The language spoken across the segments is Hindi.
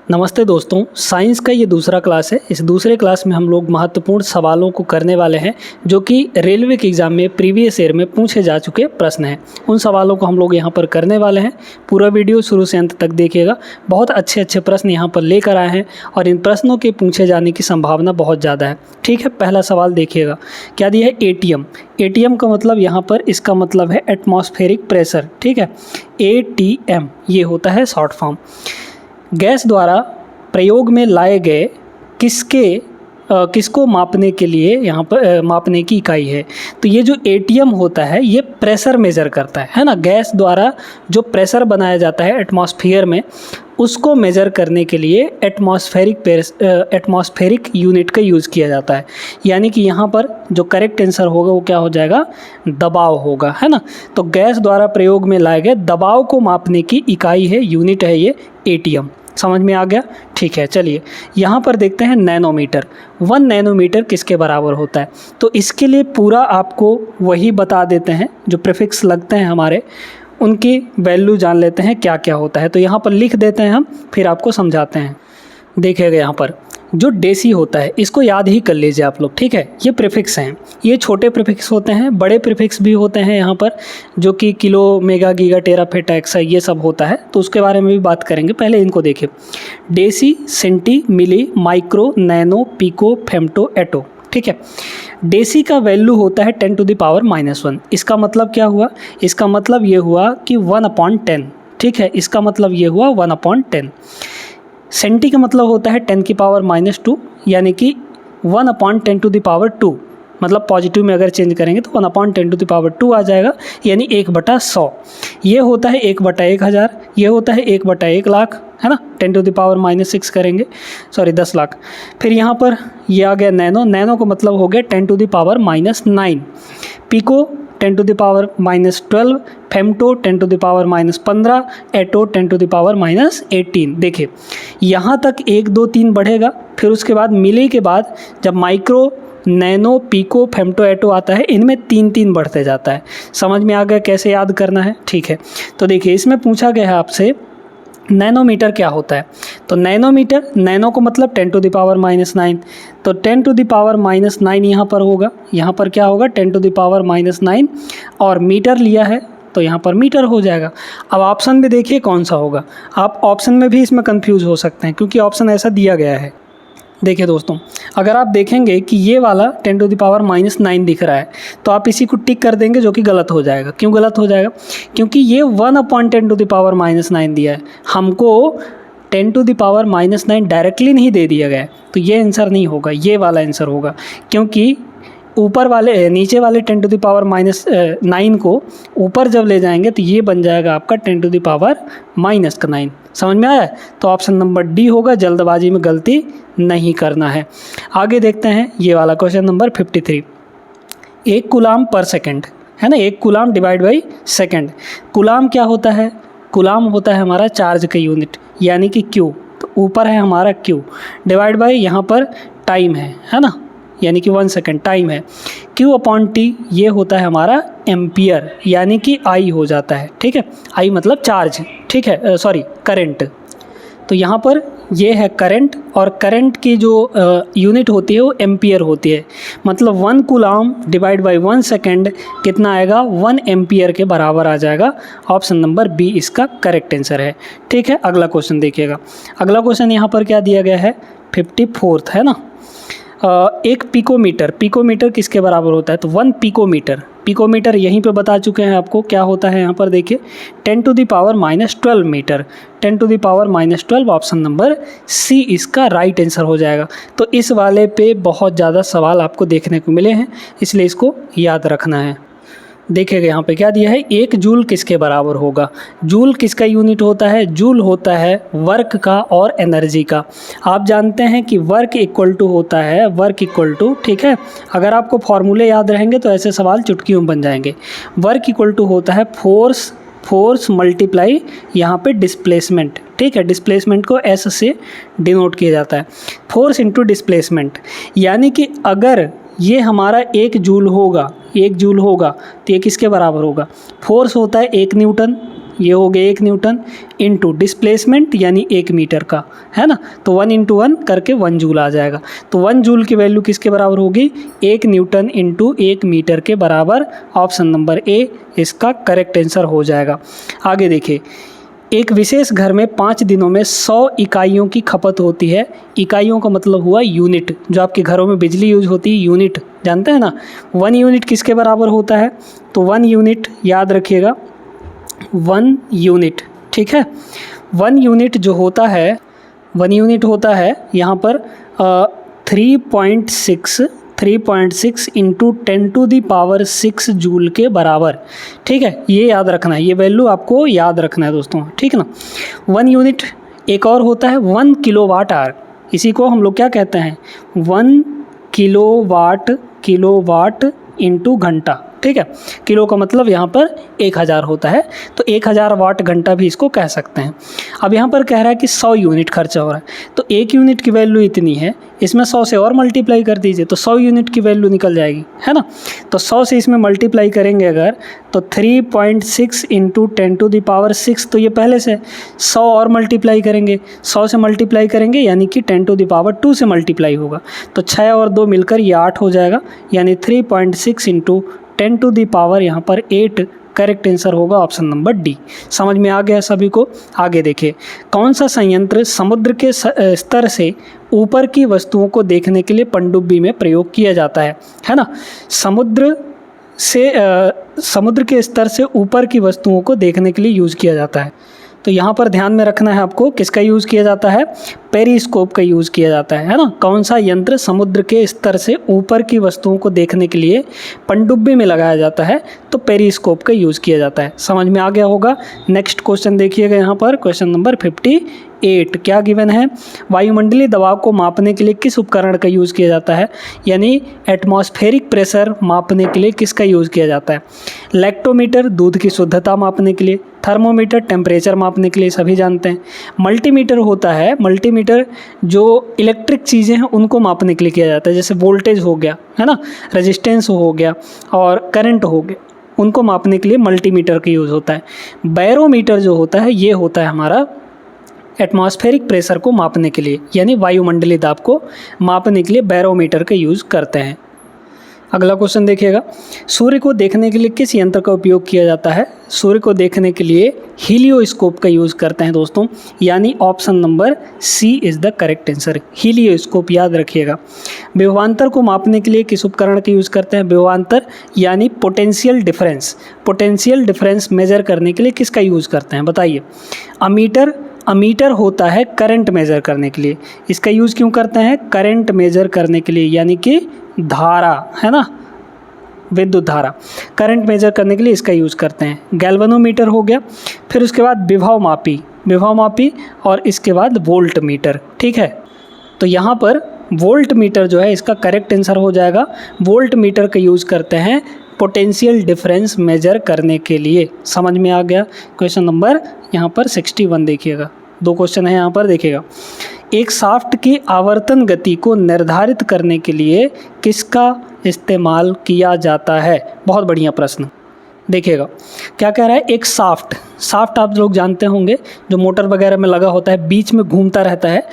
नमस्ते दोस्तों, साइंस का ये दूसरा क्लास है। इस दूसरे क्लास में हम लोग महत्वपूर्ण सवालों को करने वाले हैं जो कि रेलवे के एग्ज़ाम में प्रीवियस ईयर में पूछे जा चुके प्रश्न हैं। उन सवालों को हम लोग यहाँ पर करने वाले हैं। पूरा वीडियो शुरू से अंत तक देखिएगा। बहुत अच्छे अच्छे प्रश्न यहाँ पर लेकर आए हैं और इन प्रश्नों के पूछे जाने की संभावना बहुत ज़्यादा है। ठीक है, पहला सवाल देखिएगा। क्या दिया है? एटीएम। एटीएम का मतलब यहाँ पर इसका मतलब है एटमॉस्फेरिक प्रेशर। ठीक है, ATM ये होता है शॉर्ट फॉर्म। गैस द्वारा प्रयोग में लाए गए किसको मापने के लिए यहाँ पर मापने की इकाई है। तो ये जो एटीएम होता है ये प्रेशर मेज़र करता है ना। गैस द्वारा जो प्रेशर बनाया जाता है एटमॉस्फेयर में उसको मेज़र करने के लिए एटमॉस्फेरिक यूनिट का यूज़ किया जाता है। यानी कि यहाँ पर जो करेक्ट आंसर होगा वो क्या हो जाएगा? दबाव होगा, है ना। तो गैस द्वारा प्रयोग में लाए गए दबाव को मापने की इकाई है, यूनिट है ये एटीएम। समझ में आ गया? ठीक है, चलिए यहाँ पर देखते हैं नैनोमीटर। 1 नैनोमीटर किसके बराबर होता है? तो इसके लिए पूरा आपको वही बता देते हैं, जो प्रीफिक्स लगते हैं हमारे उनकी वैल्यू जान लेते हैं क्या क्या होता है। तो यहाँ पर लिख देते हैं हम, फिर आपको समझाते हैं। देखिएगा यहाँ पर जो डेसी होता है इसको याद ही कर लीजिए आप लोग। ठीक है, ये प्रीफिक्स हैं। ये छोटे प्रीफिक्स होते हैं, बड़े प्रीफिक्स भी होते हैं यहाँ पर, जो कि किलो, मेगा, गीगा, टेरा, फेटा, एक्सा ये सब होता है। तो उसके बारे में भी बात करेंगे। पहले इनको देखिए। डेसी, सेंटी, मिली, माइक्रो, नैनो, पिको, फेम्टो, एटो। ठीक है, डेसी का वैल्यू होता है 10⁻⁻1। इसका मतलब क्या हुआ? इसका मतलब ये हुआ कि 1/10। ठीक है, इसका मतलब ये हुआ 1/10। सेंटी का मतलब होता है 10⁻², यानी कि 1/10⁻²। मतलब पॉजिटिव में अगर चेंज करेंगे तो 1/10⁻² आ जाएगा, यानी 1/100। ये होता है 1/1000, ये होता है 1/1,00,000, है ना। 10⁻⁻6 करेंगे, 10 लाख। फिर यहाँ पर ये आ गया नैनो। नैनो का मतलब हो गया 10⁻⁻9। पिको 10⁻⁻12, फेम्टो 10⁻⁻15, एटो 10⁻⁻18। देखिए यहाँ तक 1, 2, 3 बढ़ेगा। फिर उसके बाद मिली के बाद जब माइक्रो, नैनो, पिको, फेम्टो, एटो आता है, इनमें 3-3 बढ़ते जाता है। समझ में आ गया कैसे याद करना है? ठीक है, तो देखिए इसमें पूछा गया है आपसे नैनोमीटर क्या होता है। तो नैनोमीटर, नैनो को मतलब 10⁻⁻9। तो 10⁻⁻9 यहाँ पर होगा। यहाँ पर क्या होगा? 10⁻⁻9 और मीटर लिया है तो यहाँ पर मीटर हो जाएगा। अब ऑप्शन में देखिए कौन सा होगा। आप ऑप्शन में भी इसमें कंफ्यूज हो सकते हैं क्योंकि ऑप्शन ऐसा दिया गया है। देखिए दोस्तों, अगर आप देखेंगे कि ये वाला 10⁻⁻9 दिख रहा है तो आप इसी को टिक कर देंगे, जो कि गलत हो जाएगा। क्यों गलत हो जाएगा? क्योंकि ये 1/10⁻�9 दिया है, हमको 10⁻⁻9 डायरेक्टली नहीं दे दिया गया है। तो ये आंसर नहीं होगा, ये वाला आंसर होगा। क्योंकि ऊपर वाले नीचे वाले 10⁻⁻9 को ऊपर जब ले जाएंगे तो ये बन जाएगा आपका 10⁻⁻9। समझ में आया? तो ऑप्शन नंबर डी होगा। जल्दबाजी में गलती नहीं करना है। आगे देखते हैं ये वाला क्वेश्चन नंबर 53। 1 कूलाम पर सेकंड, है ना। 1 coulomb divide by second. Coulomb क्या होता है? कूलाम होता है हमारा चार्ज का यूनिट, यानी कि क्यू। तो ऊपर है हमारा क्यू, डिवाइड बाई यहाँ पर टाइम है ना, यानी कि 1 सेकंड टाइम है। Q/T ये होता है हमारा एम्पियर, यानी कि I हो जाता है। ठीक है, I मतलब चार्ज। ठीक है, करंट। तो यहाँ पर ये है करंट, और करंट की जो यूनिट होती है वो एम्पियर होती है। मतलब 1 कूलाम डिवाइड बाई 1 सेकेंड कितना आएगा? 1 एम्पियर के बराबर आ जाएगा। ऑप्शन नंबर बी इसका करेक्ट आंसर है। ठीक है, अगला क्वेश्चन देखिएगा। अगला क्वेश्चन यहाँ पर क्या दिया गया है? 54 है ना। 1 पिकोमीटर, पिकोमीटर किसके बराबर होता है? तो 1 पिकोमीटर। पिकोमीटर यहीं पे बता चुके हैं आपको क्या होता है। यहाँ पर देखिए 10⁻⁻12 मीटर। 10⁻⁻12 ऑप्शन नंबर सी इसका राइट आंसर हो जाएगा। तो इस वाले पे बहुत ज़्यादा सवाल आपको देखने को मिले हैं, इसलिए इसको याद रखना है। देखिएगा यहाँ पे क्या दिया है? 1 जूल किसके बराबर होगा? जूल किसका यूनिट होता है? जूल होता है वर्क का और एनर्जी का। आप जानते हैं कि वर्क इक्वल टू होता है वर्क इक्वल टू, ठीक है। अगर आपको फॉर्मूले याद रहेंगे तो ऐसे सवाल चुटकियों में बन जाएंगे। वर्क इक्वल टू होता है फोर्स मल्टीप्लाई यहाँ पे डिस्प्लेसमेंट। ठीक है, डिस्प्लेसमेंट को एस से डिनोट किया जाता है, फोर्स इंटू डिस्प्लेसमेंट। यानी कि अगर ये हमारा 1 जूल होगा तो ये किसके बराबर होगा? फोर्स होता है 1 न्यूटन, ये हो गया 1 न्यूटन इंटू डिस्प्लेसमेंट यानी 1 मीटर का, है ना, तो 1 इंटू 1 करके 1 जूल आ जाएगा। तो 1 जूल की वैल्यू किसके बराबर होगी, 1 न्यूटन इंटू 1 मीटर के बराबर। ऑप्शन नंबर ए इसका करेक्ट आंसर हो जाएगा। आगे देखिए, एक विशेष घर में 5 दिनों में 100 इकाइयों की खपत होती है। इकाइयों का मतलब हुआ यूनिट, जो आपके घरों में बिजली यूज होती है यूनिट, जानते हैं ना। 1 यूनिट किसके बराबर होता है, तो 1 यूनिट याद रखिएगा, 1 यूनिट, ठीक है। 1 यूनिट जो होता है, 1 यूनिट होता है यहाँ पर 3.6 इंटू 10⁻6 जूल के बराबर, ठीक है। ये याद रखना है, ये वैल्यू आपको याद रखना है दोस्तों, ठीक ना। 1 यूनिट एक और होता है 1 किलोवाट आवर, इसी को हम लोग क्या कहते हैं, 1 किलोवाट इंटू घंटा, ठीक है। किलो का मतलब यहाँ पर 1000 होता है, तो 1000 वाट घंटा भी इसको कह सकते हैं। अब यहाँ पर कह रहा है कि 100 यूनिट खर्चा हो रहा है, तो 1 यूनिट की वैल्यू इतनी है, इसमें 100 से और मल्टीप्लाई कर दीजिए तो 100 यूनिट की वैल्यू निकल जाएगी, है ना। तो 100 से इसमें मल्टीप्लाई करेंगे अगर, तो 3.6 इंटू 10⁻6, तो ये पहले से 100 और मल्टीप्लाई करेंगे, 100 से मल्टीप्लाई करेंगे यानी कि 10⁻2 से मल्टीप्लाई होगा, तो 6 और 2 मिलकर ये 8 हो जाएगा, यानी 3.6 इंटू 10⁻, यहाँ पर 8 करेक्ट आंसर होगा ऑप्शन नंबर डी। समझ में आ गया सभी को। आगे देखिए, कौन सा संयंत्र समुद्र के स्तर से ऊपर की वस्तुओं को देखने के लिए पनडुब्बी में प्रयोग किया जाता है ना। समुद्र के स्तर से ऊपर की वस्तुओं को देखने के लिए यूज़ किया जाता है। तो यहाँ पर ध्यान में रखना है आपको, किसका यूज़ किया जाता है, पेरिस्कोप का यूज़ किया जाता है ना। कौन सा यंत्र समुद्र के स्तर से ऊपर की वस्तुओं को देखने के लिए पनडुब्बी में लगाया जाता है, तो पेरिस्कोप का यूज़ किया जाता है। समझ में आ गया होगा। नेक्स्ट क्वेश्चन देखिएगा, यहाँ पर क्वेश्चन नंबर 58 क्या गिवन है, वायुमंडलीय दबाव को मापने के लिए किस उपकरण का यूज़ किया जाता है, यानी एटमॉस्फेरिक प्रेशर मापने के लिए किसका यूज़ किया जाता है। लैक्टोमीटर दूध की शुद्धता मापने के लिए, थर्मोमीटर टेम्परेचर मापने के लिए, सभी जानते हैं। मल्टीमीटर होता है, मल्टीमीटर जो इलेक्ट्रिक चीज़ें हैं उनको मापने के लिए किया जाता है, जैसे वोल्टेज हो गया, है ना, रेजिस्टेंस हो गया और करंट हो गया, उनको मापने के लिए मल्टीमीटर का यूज़ होता है। बैरोमीटर जो होता है ये होता है हमारा एटमॉस्फेरिक प्रेशर को मापने के लिए, यानी वायुमंडलीय दाब को मापने के लिए बैरोमीटर का यूज़ करते हैं। अगला क्वेश्चन देखिएगा, सूर्य को देखने के लिए किस यंत्र का उपयोग किया जाता है। सूर्य को देखने के लिए हीलियोस्कोप का यूज़ करते हैं दोस्तों, यानी option number C is the correct answer, helioscope याद रखिएगा। विभवांतर को मापने के लिए किस उपकरण का यूज़ करते हैं। विभवांतर यानी पोटेंशियल डिफरेंस मेजर करने के लिए किसका यूज़ करते हैं, बताइए। अमीटर होता है करंट मेजर करने के लिए, इसका यूज़ क्यों करते हैं, करंट मेजर करने के लिए, यानी कि धारा, है ना, विद्युत धारा, करंट मेजर करने के लिए इसका यूज़ करते हैं। गैल्वेनोमीटर हो गया, फिर उसके बाद विभव मापी और इसके बाद वोल्ट मीटर, ठीक है। तो यहाँ पर वोल्ट मीटर जो है इसका करेक्ट आंसर हो जाएगा। वोल्ट मीटर का यूज़ करते हैं पोटेंशियल डिफरेंस मेजर करने के लिए। समझ में आ गया। क्वेश्चन नंबर यहाँ पर 61 देखिएगा, 2 क्वेश्चन है यहाँ पर, देखिएगा। एक शाफ्ट की आवर्तन गति को निर्धारित करने के लिए किसका इस्तेमाल किया जाता है। बहुत बढ़िया प्रश्न, देखिएगा क्या कह रहा है। एक शाफ्ट आप लोग जानते होंगे, जो मोटर वगैरह में लगा होता है, बीच में घूमता रहता है,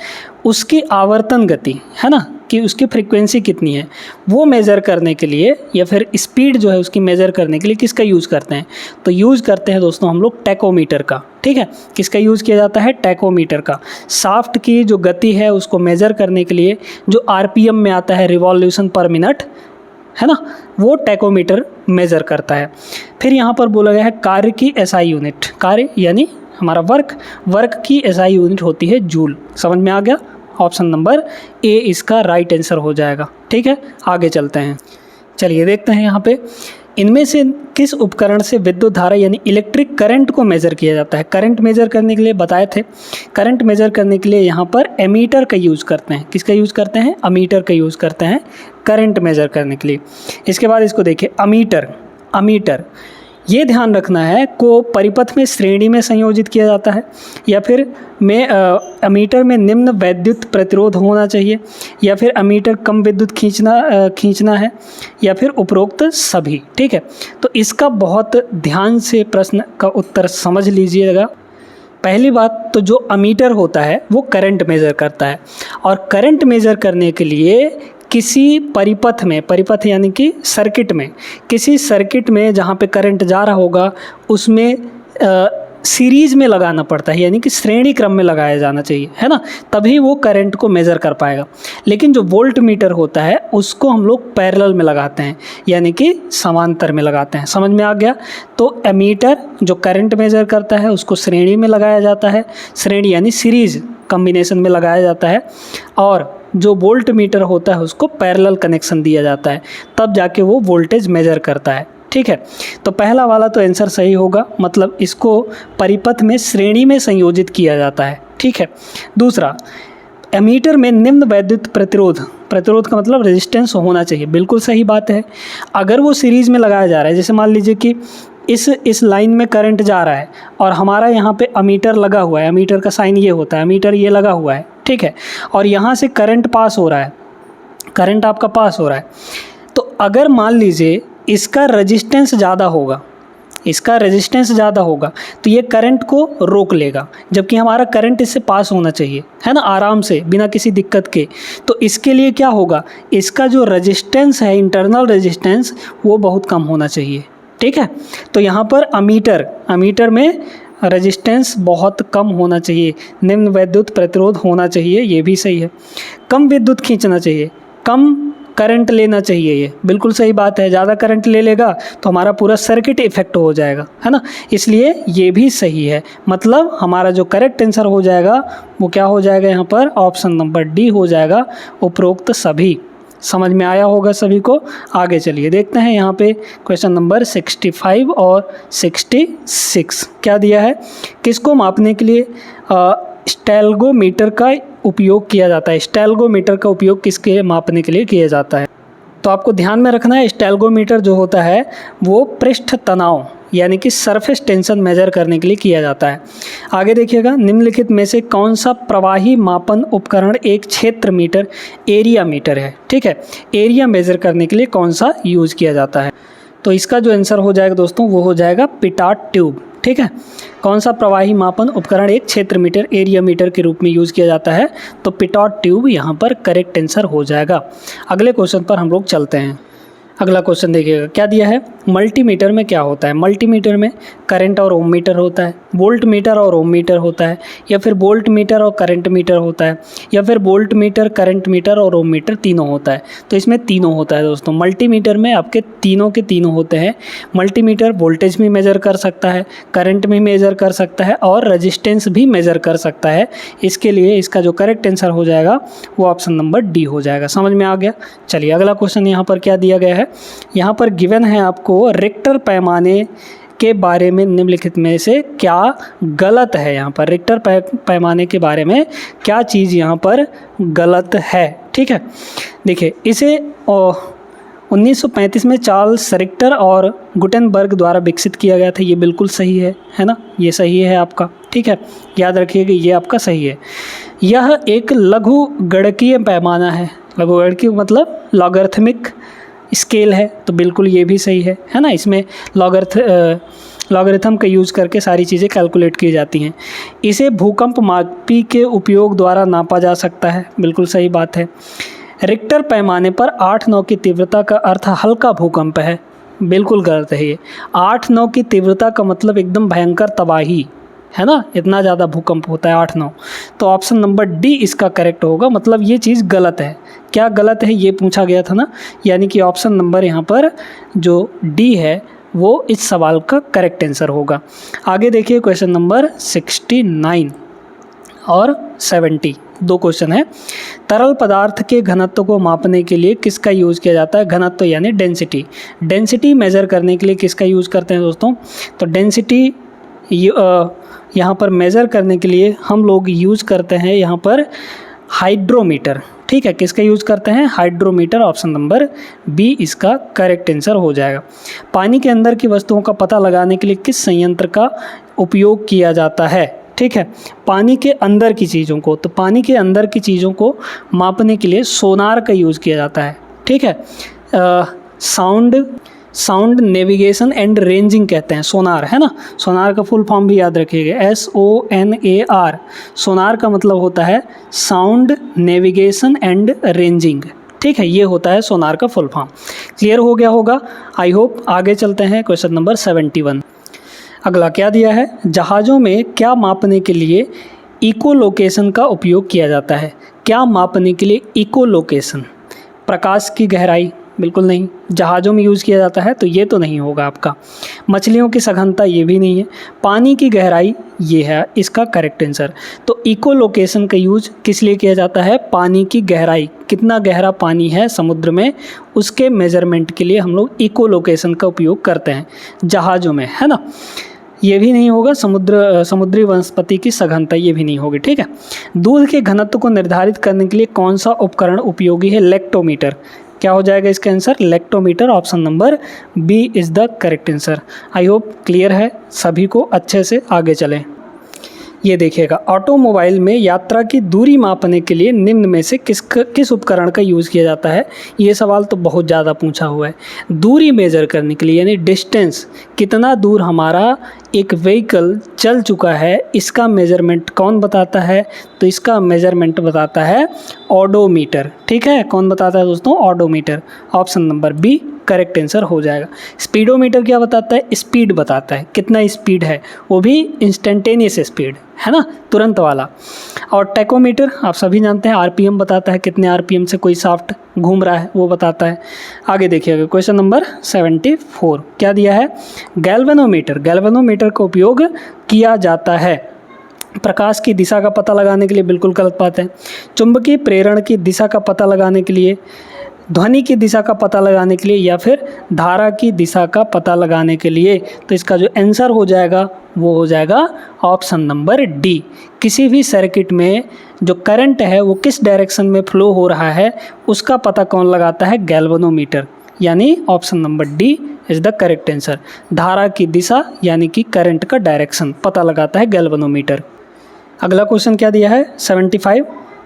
उसकी आवर्तन गति, है ना, कि उसकी फ्रीक्वेंसी कितनी है, वो मेज़र करने के लिए, या फिर स्पीड जो है उसकी मेज़र करने के लिए किसका यूज़ करते हैं, तो यूज़ करते हैं दोस्तों हम लोग टैकोमीटर का, ठीक है। किसका यूज़ किया जाता है, टैकोमीटर का। शाफ्ट की जो गति है उसको मेज़र करने के लिए जो RPM में आता है, रिवॉल्यूशन पर मिनट, है ना, वो टैकोमीटर मेज़र करता है। फिर यहाँ पर बोला गया है कार्य की SI यूनिट, कार्य यानी हमारा वर्क की SI यूनिट होती है जूल। समझ में आ गया। ऑप्शन नंबर ए इसका राइट आंसर हो जाएगा, ठीक है। आगे चलते हैं, चलिए देखते हैं यहाँ पे, इनमें से किस उपकरण से विद्युत धारा यानी इलेक्ट्रिक करंट को मेज़र किया जाता है। करंट मेज़र करने के लिए बताए थे, करंट मेज़र करने के लिए यहाँ पर एमीटर का यूज़ करते हैं। किसका यूज़ करते हैं, अमीटर का यूज़ करते हैं करंट मेज़र करने के लिए। इसके बाद इसको देखिए, अमीटर ये ध्यान रखना है को परिपथ में श्रेणी में संयोजित किया जाता है, या फिर अमीटर में निम्न वैद्युत प्रतिरोध होना चाहिए, या फिर अमीटर कम विद्युत खींचना है, या फिर उपरोक्त सभी। ठीक है, तो इसका बहुत ध्यान से प्रश्न का उत्तर समझ लीजिएगा। पहली बात तो जो अमीटर होता है वो करंट मेज़र करता है, और करंट मेज़र करने के लिए किसी परिपथ में, परिपथ यानी कि सर्किट में, किसी सर्किट में जहाँ पे करंट जा रहा होगा उसमें सीरीज़ में लगाना पड़ता है, यानी कि श्रेणी क्रम में लगाया जाना चाहिए, है ना, तभी वो करंट को मेज़र कर पाएगा। लेकिन जो वोल्ट मीटर होता है उसको हम लोग पैरेलल में लगाते हैं, यानी कि समांतर में लगाते हैं। समझ में आ गया? तो एमीटर जो करंट मेज़र करता है उसको श्रेणी में लगाया जाता है, श्रेणी यानी सीरीज़ कॉम्बिनेशन में लगाया जाता है, और जो वोल्ट मीटर होता है उसको पैरेलल कनेक्शन दिया जाता है, तब जाके वो वोल्टेज मेज़र करता है। ठीक है, तो पहला वाला तो आंसर सही होगा, मतलब इसको परिपथ में श्रेणी में संयोजित किया जाता है। ठीक है, दूसरा, एमीटर में निम्न वैद्युत प्रतिरोध, प्रतिरोध का मतलब रेजिस्टेंस होना चाहिए, बिल्कुल सही बात है। अगर वो सीरीज़ में लगाया जा रहा है, जैसे मान लीजिए कि इस लाइन में करंट जा रहा है और हमारा यहाँ पे अमीटर लगा हुआ है, अमीटर का साइन ये होता है, अमीटर ये लगा हुआ है, ठीक है, और यहाँ से करंट पास हो रहा है, करंट आपका पास हो रहा है, तो अगर मान लीजिए इसका रेजिस्टेंस ज़्यादा होगा, इसका रेजिस्टेंस ज़्यादा होगा तो ये करंट को रोक लेगा, जबकि हमारा करंट इससे पास होना चाहिए, है ना, आराम से बिना किसी दिक्कत के। तो इसके लिए क्या होगा, इसका जो रेजिस्टेंस है, इंटरनल रेजिस्टेंस, वो बहुत कम होना चाहिए। ठीक है, तो यहाँ पर अमीटर में रेजिस्टेंस बहुत कम होना चाहिए, निम्न वैद्युत प्रतिरोध होना चाहिए, ये भी सही है। कम विद्युत खींचना चाहिए, कम करंट लेना चाहिए, ये बिल्कुल सही बात है। ज़्यादा करंट ले लेगा तो हमारा पूरा सर्किट इफेक्ट हो जाएगा, है ना, इसलिए ये भी सही है। मतलब हमारा जो करेक्ट आंसर हो जाएगा वो क्या हो जाएगा, यहाँ पर ऑप्शन नंबर डी हो जाएगा, उपरोक्त सभी। समझ में आया होगा सभी को। आगे चलिए देखते हैं यहाँ पे क्वेश्चन नंबर 65 और 66 क्या दिया है। किसको मापने के लिए स्टेल्गोमीटर का उपयोग किया जाता है। स्टेल्गोमीटर का उपयोग किसके मापने के लिए किया जाता है, तो आपको ध्यान में रखना है, स्टेल्गोमीटर जो होता है वो पृष्ठ तनाव यानी कि सरफेस टेंशन मेजर करने के लिए किया जाता है। आगे देखिएगा, निम्नलिखित में से कौन सा प्रवाही मापन उपकरण एक क्षेत्र मीटर एरिया मीटर है। ठीक है, एरिया मेजर करने के लिए कौन सा यूज़ किया जाता है, तो इसका जो आंसर हो जाएगा दोस्तों वो हो जाएगा पिटाट ट्यूब। ठीक है, कौन सा प्रवाही मापन उपकरण एक क्षेत्र मीटर एरिया मीटर के रूप में यूज़ किया जाता है, तो पिटाट ट्यूब यहाँ पर करेक्ट आंसर हो जाएगा। अगले क्वेश्चन पर हम लोग चलते हैं। अगला क्वेश्चन देखिएगा क्या दिया है। मल्टीमीटर में क्या होता है, मल्टीमीटर में करंट और ओम मीटर होता है, वोल्ट मीटर और ओम मीटर होता है, या फिर वोल्ट मीटर और करंट मीटर होता है, या फिर वोल्ट मीटर, करंट मीटर और ओम मीटर तीनों होता है। तो इसमें तीनों होता है दोस्तों। मल्टीमीटर में आपके तीनों के तीनों होते हैं। मल्टीमीटर वोल्टेज भी मेज़र कर सकता है, करंट भी मेज़र कर सकता है और रजिस्टेंस भी मेज़र कर सकता है। इसके लिए इसका जो करेक्ट आंसर हो जाएगा वो ऑप्शन नंबर डी हो जाएगा। समझ में आ गया। चलिए अगला क्वेश्चन यहाँ पर क्या दिया गया है। यहाँ पर गिवन है आपको रिक्टर पैमाने के बारे में निम्नलिखित में से क्या गलत है। यहाँ पर रिक्टर पैमाने के बारे में क्या चीज़ यहाँ पर गलत है। ठीक है, देखिए इसे 1935 में चार्ल्स रिक्टर और गुटेनबर्ग द्वारा विकसित किया गया था। ये बिल्कुल सही है ना, ये सही है आपका। ठीक है, याद रखिएगा ये आपका सही है। यह एक लघु गणकीय पैमाना है। लघु गणकीय मतलब लॉगरिथमिक स्केल है, तो बिल्कुल ये भी सही है ना। इसमें लॉगरिथम का यूज़ करके सारी चीज़ें कैलकुलेट की जाती हैं। इसे भूकंप मापी के उपयोग द्वारा नापा जा सकता है, बिल्कुल सही बात है। रिक्टर पैमाने पर 8-9 की तीव्रता का अर्थ हल्का भूकंप है, बिल्कुल गलत है ये। 8-9 की तीव्रता का मतलब एकदम भयंकर तबाही है ना, इतना ज़्यादा भूकंप होता है 8-9। तो ऑप्शन नंबर डी इसका करेक्ट होगा, मतलब ये चीज़ गलत है। क्या गलत है ये पूछा गया था ना, यानी कि ऑप्शन नंबर यहाँ पर जो डी है वो इस सवाल का करेक्ट आंसर होगा। आगे देखिए क्वेश्चन नंबर 69 और 70 दो क्वेश्चन है। तरल पदार्थ के घनत्व को मापने के लिए किसका यूज़ किया जाता है। घनत्व यानी डेंसिटी। डेंसिटी मेज़र करने के लिए किसका यूज़ करते हैं दोस्तों, तो डेंसिटी यहाँ पर मेज़र करने के लिए हम लोग यूज़ करते हैं यहाँ पर हाइड्रोमीटर। ठीक है, किसका यूज करते हैं? हाइड्रोमीटर। ऑप्शन नंबर बी इसका करेक्ट आंसर हो जाएगा। पानी के अंदर की वस्तुओं का पता लगाने के लिए किस संयंत्र का उपयोग किया जाता है? ठीक है, पानी के अंदर की चीज़ों को, तो पानी के अंदर की चीज़ों को मापने के लिए सोनार का यूज़ किया जाता है। ठीक है, साउंड नेविगेशन एंड रेंजिंग कहते हैं सोनार, है ना। सोनार का फुल फॉर्म भी याद रखिएगा, SONAR। सोनार का मतलब होता है साउंड नेविगेशन एंड रेंजिंग। ठीक है, ये होता है सोनार का फुल फॉर्म। क्लियर हो गया होगा, आई होप। आगे चलते हैं, क्वेश्चन नंबर 71। अगला क्या दिया है? जहाज़ों में क्या मापने के लिए इको लोकेशन का उपयोग किया जाता है? क्या मापने के लिए इको लोकेशन? प्रकाश की गहराई? बिल्कुल नहीं। जहाज़ों में यूज़ किया जाता है तो ये तो नहीं होगा आपका। मछलियों की सघनता? ये भी नहीं है। पानी की गहराई? ये है इसका करेक्ट आंसर। तो इको लोकेशन का यूज किस लिए किया जाता है? पानी की गहराई, कितना गहरा पानी है समुद्र में, उसके मेजरमेंट के लिए हम लोग इको लोकेशन का उपयोग करते हैं जहाज़ों में, है ना। ये भी नहीं होगा। समुद्री वनस्पति की सघनता, ये भी नहीं होगी। ठीक है, दूध के घनत्व को निर्धारित करने के लिए कौन सा उपकरण उपयोगी है? लेक्टोमीटर। क्या हो जाएगा इसका answer? Lactometer. Option number B is the correct answer. I hope clear है सभी को, अच्छे से आगे चलें। ये देखिएगा, ऑटोमोबाइल में यात्रा की दूरी मापने के लिए निम्न में से किस उपकरण का यूज़ किया जाता है? ये सवाल तो बहुत ज़्यादा पूछा हुआ है। दूरी मेजर करने के लिए, यानी डिस्टेंस, कितना दूर हमारा एक व्हीकल चल चुका है, इसका मेजरमेंट कौन बताता है? तो इसका मेजरमेंट बताता है ऑडोमीटर। ठीक है, कौन बताता है दोस्तों? Odometer. Option number B correct answer हो जाएगा। स्पीडोमीटर क्या बताता है? स्पीड बताता है, कितना स्पीड है, वो भी इंस्टेंटेनियस स्पीड, है ना, तुरंत वाला। और टैकोमीटर आप सभी जानते हैं, RPM बताता है, कितने RPM से कोई शाफ्ट घूम रहा है वो बताता है। आगे देखिएगा, क्वेश्चन नंबर 74 क्या दिया है? गैल्वेनोमीटर। गैल्वेनोमीटर का उपयोग किया जाता है प्रकाश की दिशा का पता लगाने के लिए। बिल्कुल गलत बात है। चुंबकीय प्रेरण की दिशा का पता लगाने के लिए, ध्वनि की दिशा का पता लगाने के लिए, या फिर धारा की दिशा का पता लगाने के लिए। तो इसका जो आंसर हो जाएगा वो हो जाएगा ऑप्शन नंबर डी। किसी भी सर्किट में जो करंट है वो किस डायरेक्शन में फ्लो हो रहा है उसका पता कौन लगाता है? गैल्वेनोमीटर। यानी option number D is the correct answer. धारा की दिशा यानी कि करंट का डायरेक्शन पता लगाता है गैल्वेनोमीटर। अगला क्वेश्चन क्या दिया है? 75।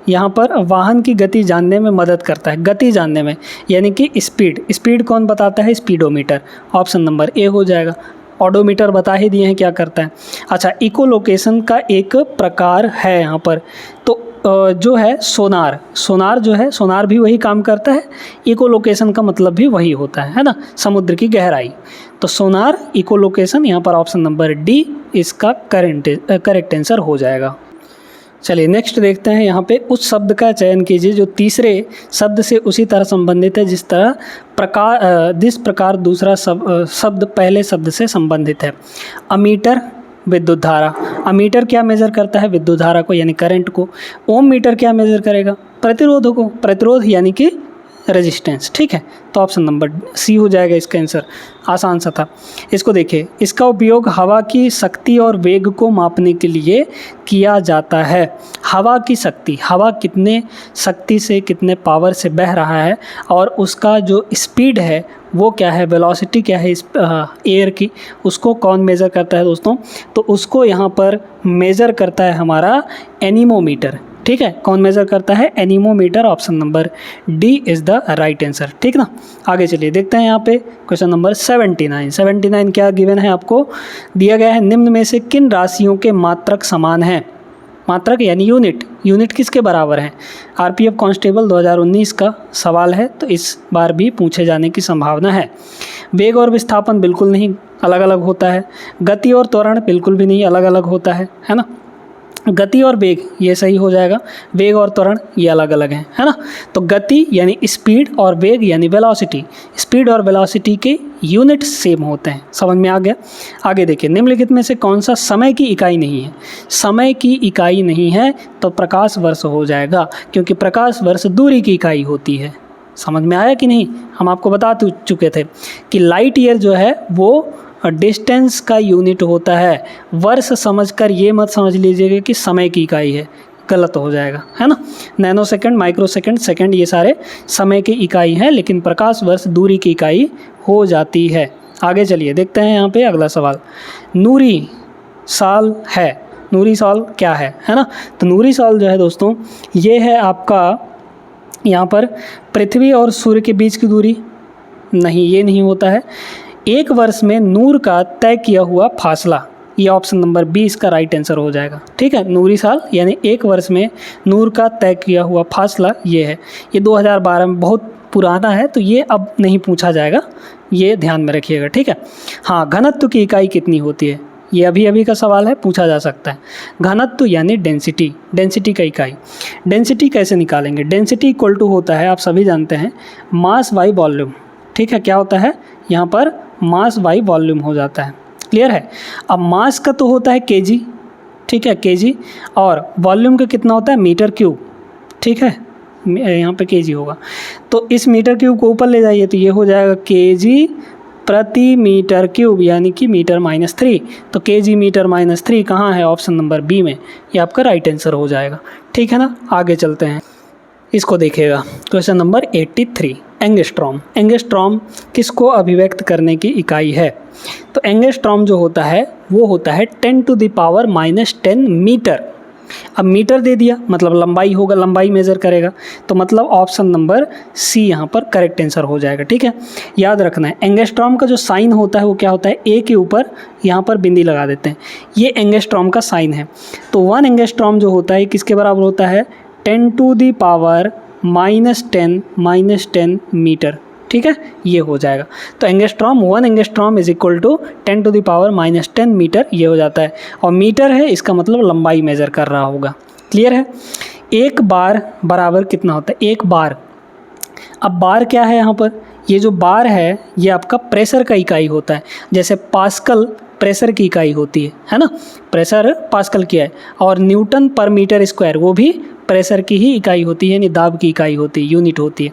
यहाँ पर वाहन की गति जानने में मदद करता है, गति जानने में, यानी कि स्पीड कौन बताता है? स्पीडोमीटर। ऑप्शन नंबर ए हो जाएगा। ऑडोमीटर बता ही दिए हैं क्या करता है। अच्छा, इको लोकेशन का एक प्रकार है यहाँ पर, तो जो है सोनार जो है, सोनार भी वही काम करता है। इको लोकेशन का मतलब भी वही होता है ना, समुद्र की गहराई। तो सोनार, इको लोकेशन, यहाँ पर ऑप्शन नंबर डी इसका करेक्ट आंसर हो जाएगा। चलिए नेक्स्ट देखते हैं। यहाँ पे उस शब्द का चयन कीजिए जो तीसरे शब्द से उसी तरह संबंधित है जिस प्रकार दूसरा शब्द पहले शब्द से संबंधित है। अमीटर, विद्युत धारा। अमीटर क्या मेज़र करता है? विद्युत धारा को, यानी करंट को। ओम मीटर क्या मेज़र करेगा? प्रतिरोध को। प्रतिरोध यानी कि रेजिस्टेंस। ठीक है, तो ऑप्शन नंबर सी हो जाएगा इसका आंसर। आसान सा था। इसको देखिए, इसका उपयोग हवा की शक्ति और वेग को मापने के लिए किया जाता है। हवा की शक्ति, हवा कितने शक्ति से, कितने पावर से बह रहा है, और उसका जो स्पीड है वो क्या है, वेलोसिटी क्या है इस एयर की, उसको कौन मेज़र करता है दोस्तों? तो उसको यहाँ पर मेज़र करता है हमारा एनीमोमीटर। ठीक है, कौन मेज़र करता है? Anemometer. Option number D is the right answer. ठीक ना, आगे चलिए देखते हैं। यहाँ पे क्वेश्चन नंबर 79 क्या गिवन है आपको? दिया गया है, निम्न में से किन राशियों के मात्रक समान हैं? मात्रक यानी यूनिट किसके बराबर हैं? RPF कांस्टेबल 2019 का सवाल है, तो इस बार भी पूछे जाने की संभावना है। वेग और विस्थापन बिल्कुल नहीं, अलग अलग होता है। गति और त्वरण बिल्कुल भी नहीं, अलग अलग होता है ना। गति और वेग ये सही हो जाएगा, वेग और त्वरण ये अलग अलग हैं, है ना। तो गति यानी स्पीड और वेग यानी वेलोसिटी, स्पीड और वेलोसिटी के यूनिट सेम होते हैं। समझ में आ गया? आगे देखिए, निम्नलिखित में से कौन सा समय की इकाई नहीं है? समय की इकाई नहीं है तो प्रकाश वर्ष हो जाएगा, क्योंकि प्रकाश वर्ष दूरी की इकाई होती है। समझ में आया कि नहीं? हम आपको बता चुके थे कि लाइट ईयर जो है वो डिस्टेंस का यूनिट होता है। वर्ष समझकर ये मत समझ लीजिएगा कि समय की इकाई है, गलत हो जाएगा, है ना। Nano second, micro second, second ये सारे समय की इकाई हैं, लेकिन प्रकाश वर्ष दूरी की इकाई हो जाती है। आगे चलिए देखते हैं यहाँ पे अगला सवाल। नूरी साल है, नूरी साल क्या है ना। तो नूरी साल जो है दोस्तों ये है आपका यहाँ पर पृथ्वी और सूर्य के बीच की दूरी। नहीं, ये नहीं होता है। एक वर्ष में नूर का तय किया हुआ फासला, ये ऑप्शन नंबर बी इसका राइट आंसर हो जाएगा। ठीक है, नूरी साल यानी एक वर्ष में नूर का तय किया हुआ फासला ये है। ये 2012 में बहुत पुराना है, तो ये अब नहीं पूछा जाएगा, ये ध्यान में रखिएगा। ठीक है, हाँ, घनत्व की इकाई कितनी होती है, ये अभी अभी का सवाल है, पूछा जा सकता है। घनत्व यानी डेंसिटी, डेंसिटी का इकाई। डेंसिटी कैसे निकालेंगे? डेंसिटी इक्वल टू होता है, आप सभी जानते हैं, मास बाई वॉल्यूम। ठीक है, क्या होता है यहाँ पर? मास बाई वॉल्यूम हो जाता है। क्लियर है? अब मास का तो होता है केजी, ठीक है, केजी, और वॉल्यूम का कितना होता है? Metre cube. ठीक है, यहाँ पे केजी होगा, तो इस मीटर क्यूब को ऊपर ले जाइए तो ये हो जाएगा केजी प्रति मीटर क्यूब, यानी कि मीटर -3। तो केजी मीटर -3 कहाँ है? ऑप्शन नंबर बी में, ये आपका राइट आंसर हो जाएगा। ठीक है ना, आगे चलते हैं, इसको देखिएगा। Question number 83, angstrom. एंगस्ट्रॉम किसको अभिव्यक्त करने की इकाई है? तो एंगस्ट्रॉम जो होता है वो होता है 10⁻⁻10 मीटर। अब मीटर दे दिया मतलब लंबाई होगा, लंबाई मेज़र करेगा, तो मतलब ऑप्शन नंबर सी यहाँ पर करेक्ट आंसर हो जाएगा। ठीक है, याद रखना है एंगस्ट्रॉम का जो साइन होता है वो क्या होता है? ए के ऊपर यहाँ पर बिंदी लगा देते हैं, ये एंगस्ट्रॉम का साइन है। तो 1 एंगस्ट्रॉम जो होता है किसके बराबर होता है? 10⁻⁻10 मीटर। ठीक है, ये हो जाएगा। तो angstrom, 1 angstrom is equal to 10⁻⁻10 metre, ये हो जाता है। और मीटर है, इसका मतलब लंबाई मेज़र कर रहा होगा। क्लियर है? एक बार बराबर कितना होता है? एक बार। अब बार क्या है यहाँ पर? ये जो बार है ये आपका प्रेशर का इकाई होता है। जैसे पास्कल प्रेशर की इकाई होती है ना, प्रेशर पास्कल की है, और न्यूटन पर मीटर स्क्वायर वो भी प्रेशर की ही इकाई होती है, यानी दाब की इकाई होती है, यूनिट होती है।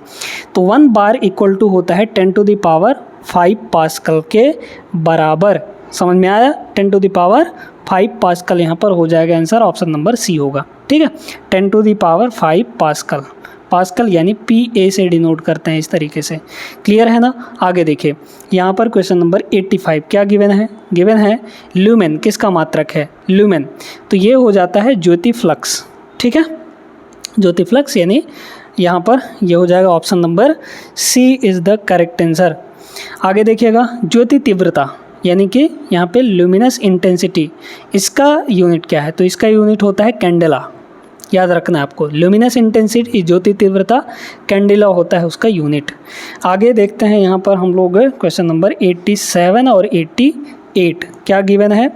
तो 1 बार इक्वल टू होता है 10⁵ पास्कल के बराबर। समझ में आया? 10⁵ पास्कल यहाँ पर हो जाएगा आंसर, ऑप्शन नंबर सी होगा। ठीक है, 10⁵ पास्कल, पास्कल यानी PA से डिनोट करते हैं इस तरीके से। क्लियर है ना? आगे देखिए, यहाँ पर क्वेश्चन नंबर 85 क्या गिवन है? गिवन है ल्यूमेन किसका मात्रक है? ल्यूमेन, तो ये हो जाता है ज्योति फ्लक्स। ठीक है, ज्योति फ्लक्स यानी यहाँ पर ये हो जाएगा option number C is the correct answer. आगे देखिएगा, ज्योति तीव्रता यानी कि यहाँ पे ल्यूमिनस इंटेंसिटी, इसका यूनिट क्या है? तो इसका यूनिट होता है कैंडेला। याद रखना है आपको, ल्यूमिनस इंटेंसिटी ज्योति तीव्रता, कैंडेला होता है उसका यूनिट। आगे देखते हैं यहाँ पर हम लोग क्वेश्चन नंबर 87 और 88 क्या गिवन है?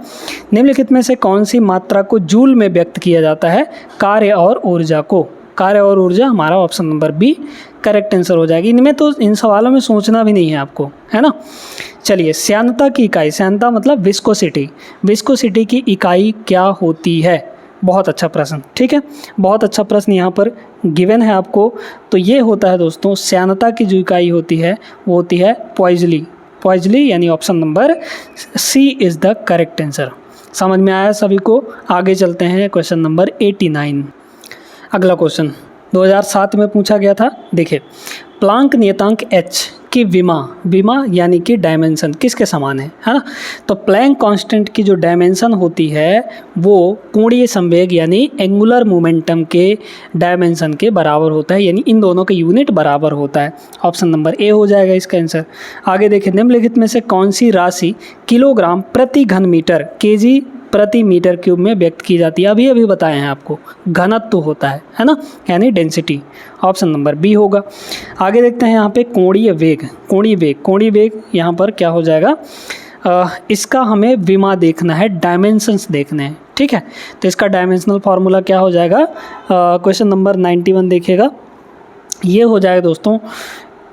निम्नलिखित में से कौन सी मात्रा को जूल में व्यक्त किया जाता है? कार्य और ऊर्जा को। कार्य और ऊर्जा हमारा option number B correct answer हो जाएगी। इनमें तो इन सवालों में सोचना भी नहीं है आपको, है ना। चलिए, श्यानता की इकाई, श्यानता मतलब विस्कोसिटी, विस्कोसिटी की इकाई क्या होती है? बहुत अच्छा प्रश्न। ठीक है, बहुत अच्छा प्रश्न यहाँ पर गिवन है आपको। तो ये होता है दोस्तों, श्यानता की जो इकाई होती है वो होती है पॉइजली। पॉइजली यानी option number C is the correct answer. समझ में आया सभी को? आगे चलते हैं क्वेश्चन नंबर 89। अगला क्वेश्चन 2007 में पूछा गया था। देखिए, प्लांक नियतांक h की विमा यानी कि डायमेंशन किसके समान है ना। तो प्लैंक कांस्टेंट की जो डायमेंशन होती है वो कोणीय संवेग यानी एंगुलर मोमेंटम के डायमेंशन के बराबर होता है, यानी इन दोनों का यूनिट बराबर होता है। ऑप्शन नंबर ए हो जाएगा इसका आंसर। आगे देखिए, निम्नलिखित में से कौन सी राशि किलोग्राम प्रति घन मीटर, केजी प्रति मीटर क्यूब में व्यक्त की जाती है? अभी बताए हैं आपको, घनत्व होता है ना, यानी डेंसिटी। ऑप्शन नंबर बी होगा। आगे देखते हैं यहाँ पे कोणीय वेग। कोणीय वेग यहाँ पर क्या हो जाएगा? इसका हमें विमा देखना है, डायमेंशंस देखने हैं। ठीक है, तो इसका डायमेंशनल फार्मूला क्या हो जाएगा? क्वेश्चन नंबर 91 देखिएगा, ये हो जाएगा दोस्तों,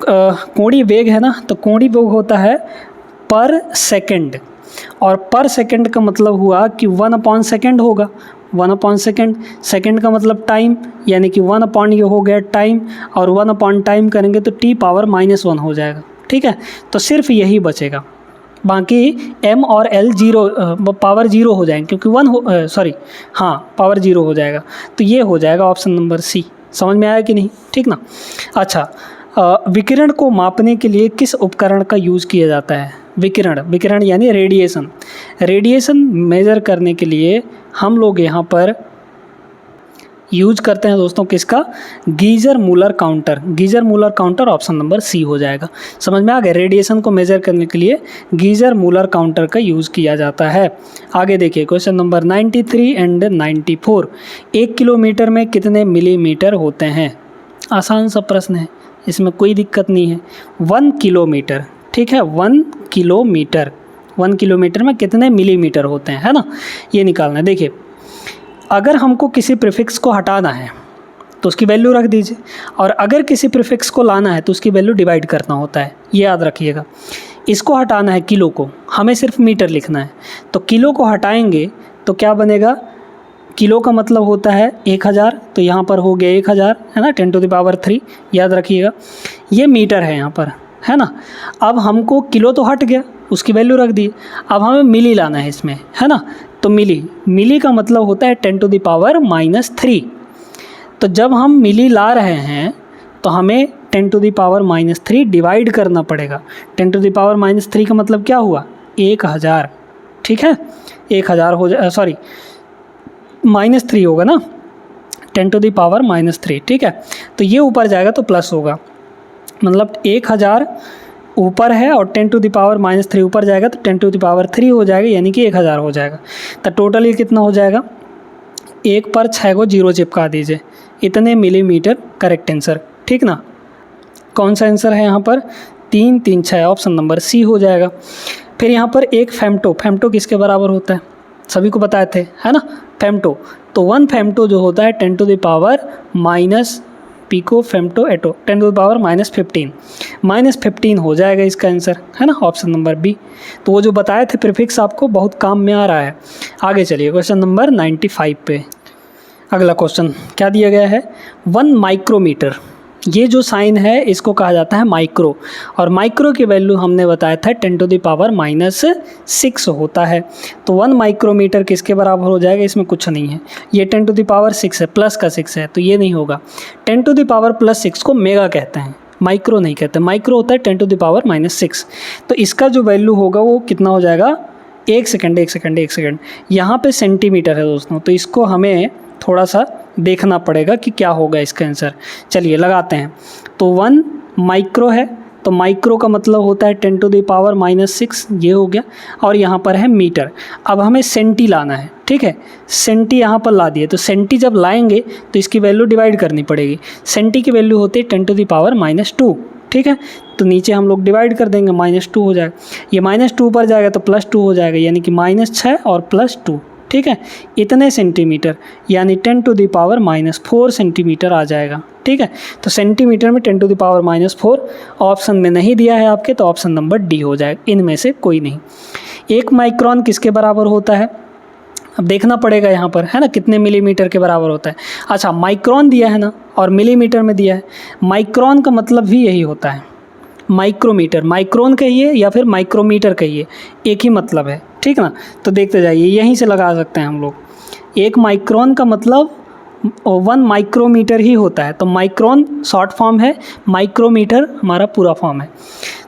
कोणीय वेग है ना, तो कोणीय वेग होता है पर सेकेंड, और पर सेकंड का मतलब हुआ कि 1/सेकंड होगा। 1/सेकंड, सेकंड का मतलब टाइम, यानी कि 1 ये हो गया टाइम, और 1 टाइम करेंगे तो t⁻⁻1 हो जाएगा। ठीक है, तो सिर्फ यही बचेगा, बाकी m और l पावर 0 हो जाएंगे क्योंकि पावर 0 हो जाएगा। तो ये हो जाएगा ऑप्शन नंबर सी। समझ में आया कि नहीं? ठीक ना। अच्छा, विकिरण को मापने के लिए किस उपकरण का यूज़ किया जाता है? विकिरण यानी रेडिएशन मेज़र करने के लिए हम लोग यहाँ पर यूज करते हैं दोस्तों किसका? Geiger Muller counter option number C हो जाएगा। समझ में आ गया? रेडिएशन को मेज़र करने के लिए गीजर मूलर काउंटर का यूज़ किया जाता है। आगे देखिए क्वेश्चन नंबर 93 एंड 94। 1 किलोमीटर में कितने मिलीमीटर होते हैं? आसान सा प्रश्न है, इसमें कोई दिक्कत नहीं है। 1 किलोमीटर, ठीक है, 1 किलोमीटर में कितने मिलीमीटर होते हैं, है ना, ये निकालना है। देखिए, अगर हमको किसी प्रीफिक्स को हटाना है तो उसकी वैल्यू रख दीजिए, और अगर किसी प्रीफिक्स को लाना है तो उसकी वैल्यू डिवाइड करना होता है, ये याद रखिएगा। इसको हटाना है किलो को, हमें सिर्फ मीटर लिखना है, तो किलो को हटाएंगे तो क्या बनेगा? किलो का मतलब होता है 1000, तो यहाँ पर हो गया 1000, है ना, 10⁻3 याद रखिएगा। ये मीटर है यहाँ पर, है ना। अब हमको किलो तो हट गया, उसकी वैल्यू रख दी। अब हमें मिली लाना है इसमें, है ना, तो मिली का मतलब होता है 10⁻³ तो जब हम मिली ला रहे हैं तो हमें 10⁻³ डिवाइड करना पड़ेगा। 10⁻³ का मतलब क्या हुआ? 1000, ठीक है, 1000 हो जाए, सॉरी -3 होगा ना, 10⁻³ ठीक है। तो ये ऊपर जाएगा तो प्लस होगा, मतलब 1000 ऊपर है और 10⁻³ ऊपर जाएगा तो 10⁻³ हो जाएगा, यानी कि 1000 हो जाएगा। तो टोटल ये कितना हो जाएगा? 1 पर 6 को 0 चिपका दीजिए, इतने मिलीमीटर करेक्ट आंसर, ठीक ना। कौन सा आंसर है यहाँ पर? 3, 3, 6 ऑप्शन नंबर सी हो जाएगा। फिर यहाँ पर एक फेम्टो किसके बराबर होता है? सभी को बताए थे, है ना, फेम्टो। तो 1 फेम्टो जो होता है 10⁻- पिको फेम्टो एटो 10⁻−15 -15 हो जाएगा इसका आंसर, है ना, ऑप्शन नंबर बी। तो वो जो बताए थे प्रीफिक्स आपको बहुत काम में आ रहा है। आगे चलिए क्वेश्चन नंबर 95 पे। अगला क्वेश्चन क्या दिया गया है? 1 माइक्रोमीटर, ये जो साइन है इसको कहा जाता है माइक्रो, और माइक्रो की वैल्यू हमने बताया था 10⁻6 होता है। तो 1 माइक्रोमीटर किसके बराबर हो जाएगा? इसमें कुछ नहीं है, ये 10⁻6 है, प्लस का 6 है, तो ये नहीं होगा। 10⁻+6 को मेगा कहते हैं, माइक्रो नहीं कहते। माइक्रो होता है 10⁻6। तो इसका जो वैल्यू होगा वो कितना हो जाएगा? एक सेकंड, यहाँ पे सेंटीमीटर है दोस्तों, तो इसको हमें थोड़ा सा देखना पड़ेगा कि क्या होगा इसका आंसर। चलिए लगाते हैं। तो 1 माइक्रो है, तो माइक्रो का मतलब होता है 10⁻6, ये हो गया, और यहाँ पर है मीटर। अब हमें सेंटी लाना है, ठीक है, सेंटी यहाँ पर ला दिए, तो सेंटी जब लाएंगे तो इसकी वैल्यू डिवाइड करनी पड़ेगी। सेंटी की वैल्यू होती है 10⁻², ठीक है, तो नीचे हम लोग डिवाइड कर देंगे, -2 हो जाएगा। ये -2 पर जाएगा तो +2 हो जाएगा, यानी कि -6 और +2, ठीक है, इतने सेंटीमीटर, यानी 10⁻4 सेंटीमीटर आ जाएगा, ठीक है। तो सेंटीमीटर में 10⁻4 ऑप्शन में नहीं दिया है आपके, तो ऑप्शन नंबर डी हो जाएगा, इनमें से कोई नहीं। 1 माइक्रोन किसके बराबर होता है? अब देखना पड़ेगा यहाँ पर, है ना, कितने मिलीमीटर के बराबर होता है। अच्छा, माइक्रोन दिया है ना, और मिलीमीटर में दिया है। माइक्रोन का मतलब भी यही होता है, माइक्रोमीटर, माइक्रोन कहिए या फिर माइक्रोमीटर कहिए, एक ही मतलब है, ठीक ना। तो देखते जाइए, यहीं से लगा सकते हैं हम लोग। 1 माइक्रोन का मतलब 1 माइक्रोमीटर ही होता है, तो माइक्रोन शॉर्ट फॉर्म है, माइक्रोमीटर हमारा पूरा फॉर्म है।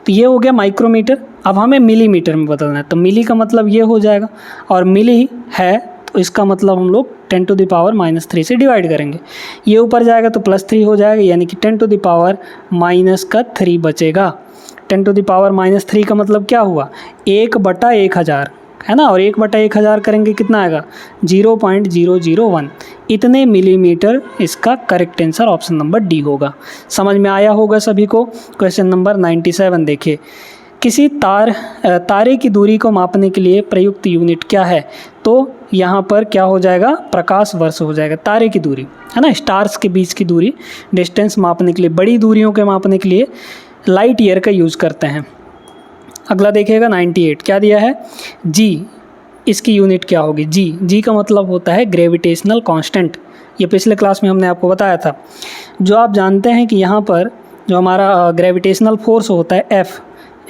तो ये हो गया माइक्रोमीटर। अब हमें मिलीमीटर में बदलना है, तो मिली का मतलब ये हो जाएगा, और मिली है तो इसका मतलब हम लोग 10⁻³ से डिवाइड करेंगे। ये ऊपर जाएगा तो +3 हो जाएगा, यानी कि 10⁻³ बचेगा। 10⁻³ का मतलब क्या हुआ? 1/1000, है ना, और 1/1000 करेंगे कितना आएगा? 0.001। इतने मिलीमीटर इसका correct answer option number D होगा। समझ में आया होगा सभी को। क्वेश्चन नंबर 97 देखिए। किसी तारे की दूरी को मापने के लिए प्रयुक्त यूनिट क्या है? तो यहाँ पर क्या हो जाएगा? प्रकाश वर्ष हो जाएगा। तारे की दूरी, है ना, स्टार्स के बीच की दूरी, डिस्टेंस मापने के लिए, बड़ी दूरियों के मापने के लिए लाइट ईयर का यूज़ करते हैं। अगला देखिएगा 98, क्या दिया है? जी, इसकी यूनिट क्या होगी? जी का मतलब होता है ग्रेविटेशनल कांस्टेंट। ये पिछले क्लास में हमने आपको बताया था। जो आप जानते हैं कि यहाँ पर जो हमारा ग्रेविटेशनल फोर्स होता है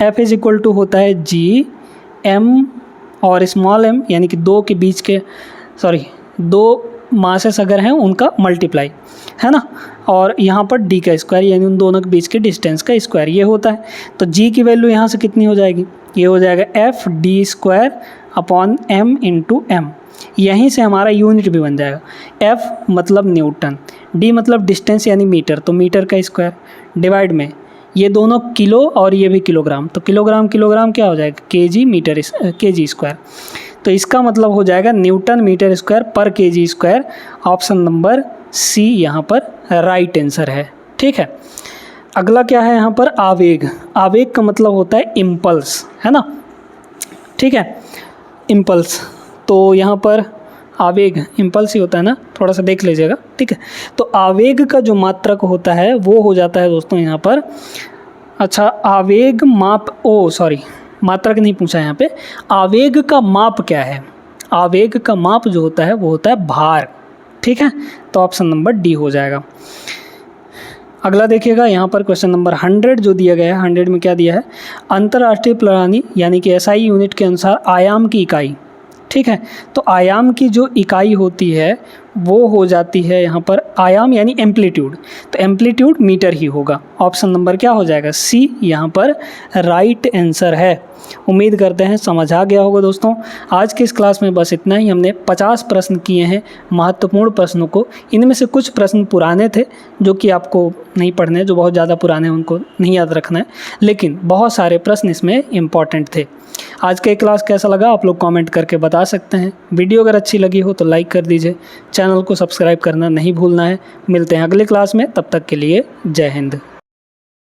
F इज इक्वल टू होता है G m और स्मॉल m यानी कि दो के बीच के दो मासेस अगर हैं उनका मल्टीप्लाई, है ना, और यहाँ पर d का स्क्वायर यानी उन दोनों के बीच के डिस्टेंस का स्क्वायर ये होता है। तो g की वैल्यू यहाँ से कितनी हो जाएगी, ये हो जाएगा f d square upon m into m. यहीं से हमारा यूनिट भी बन जाएगा, f मतलब न्यूटन, d मतलब डिस्टेंस यानी मीटर, तो मीटर का स्क्वायर डिवाइड में ये दोनों किलो और ये भी किलोग्राम, तो किलोग्राम किलोग्राम क्या हो जाएगा, केजी मीटर केजी स्क्वायर। तो इसका मतलब हो जाएगा न्यूटन मीटर स्क्वायर पर KG square. Option number C यहाँ पर राइट आंसर है। ठीक है, अगला क्या है यहाँ पर, आवेग। आवेग का मतलब होता है इम्पल्स, है ना, ठीक है, इम्पल्स। तो यहाँ पर आवेग इम्पल्स ही होता है ना, थोड़ा सा देख लीजिएगा, ठीक है। तो आवेग का जो मात्रक होता है वो हो जाता है दोस्तों यहाँ पर, अच्छा आवेग माप, मात्रक नहीं पूछा यहाँ पे, आवेग का माप क्या है, आवेग का माप जो होता है वो होता है भार। ठीक है, तो ऑप्शन नंबर डी हो जाएगा। अगला देखिएगा यहाँ पर क्वेश्चन नंबर 100 जो दिया गया है, 100 में क्या दिया है, अंतर्राष्ट्रीय प्रणाली यानी कि एसआई यूनिट के अनुसार आयाम की इकाई। ठीक है, तो आयाम की जो इकाई होती है वो हो जाती है यहाँ पर आयाम यानी एम्पलीट्यूड, तो एम्पलीट्यूड मीटर ही होगा। ऑप्शन नंबर क्या हो जाएगा, सी यहाँ पर राइट आंसर है। उम्मीद करते हैं समझ आ गया होगा दोस्तों। आज के इस क्लास में बस इतना ही। हमने 50 प्रश्न किए हैं, महत्वपूर्ण प्रश्नों को। इनमें से कुछ प्रश्न पुराने थे जो कि आपको नहीं पढ़ने, जो बहुत ज़्यादा पुराने हैं उनको नहीं याद रखना है, लेकिन बहुत सारे प्रश्न इसमें इम्पॉर्टेंट थे। आज का क्लास कैसा लगा आप लोग कमेंट करके बता सकते हैं। वीडियो अगर अच्छी लगी हो तो लाइक कर दीजिए, चैनल को सब्सक्राइब करना नहीं भूलना है। मिलते हैं अगले क्लास में, तब तक के लिए जय हिंद।